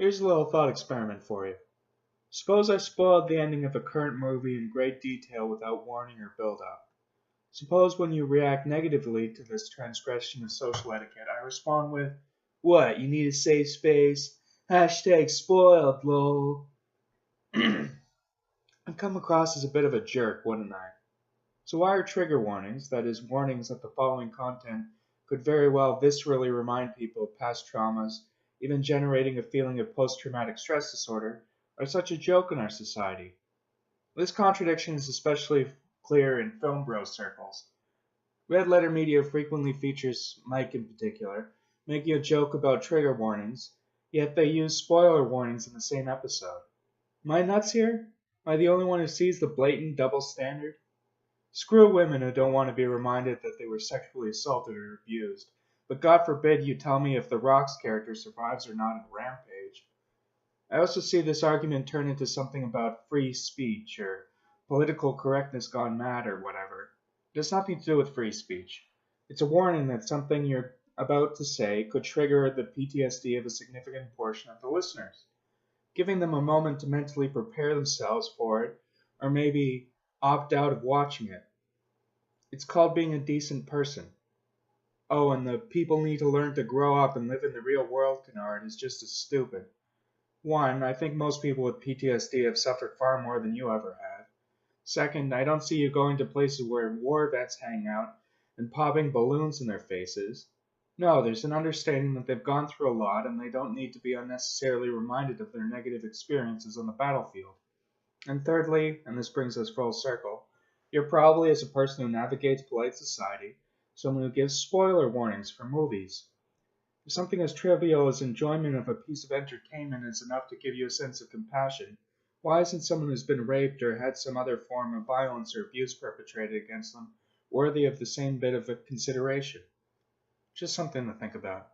Here's a little thought experiment for you. Suppose I spoiled the ending of a current movie in great detail without warning or build-up. Suppose when you react negatively to this transgression of social etiquette, I respond with, "What, you need a safe space? Hashtag spoiled, lol." I'd come across as a bit of a jerk, wouldn't I? So why are trigger warnings, that is, warnings that the following content could very well viscerally remind people of past traumas, even generating a feeling of post-traumatic stress disorder, are such a joke in our society? This contradiction is especially clear in film bro circles. Red letter media frequently features Mike in particular, making a joke about trigger warnings, yet they use spoiler warnings in the same episode. Am I nuts here? Am I the only one who sees the blatant double standard? Screw women who don't want to be reminded that they were sexually assaulted or abused, but God forbid you tell me if The Rock's character survives or not in Rampage. I also see this argument turn into something about free speech or political correctness gone mad or whatever. It has nothing to do with free speech. It's a warning that something you're about to say could trigger the PTSD of a significant portion of the listeners, giving them a moment to mentally prepare themselves for it or maybe opt out of watching it. It's called being a decent person. Oh, and the people need to learn to grow up and live in the real world canard is just as stupid. One, I think most people with PTSD have suffered far more than you ever have. Second, I don't see you going to places where war vets hang out and popping balloons in their faces. No, there's an understanding that they've gone through a lot and they don't need to be unnecessarily reminded of their negative experiences on the battlefield. And thirdly, and this brings us full circle, you're probably, as a person who navigates polite society, someone who gives spoiler warnings for movies. If something as trivial as enjoyment of a piece of entertainment is enough to give you a sense of compassion, why isn't someone who's been raped or had some other form of violence or abuse perpetrated against them worthy of the same bit of consideration? Just something to think about.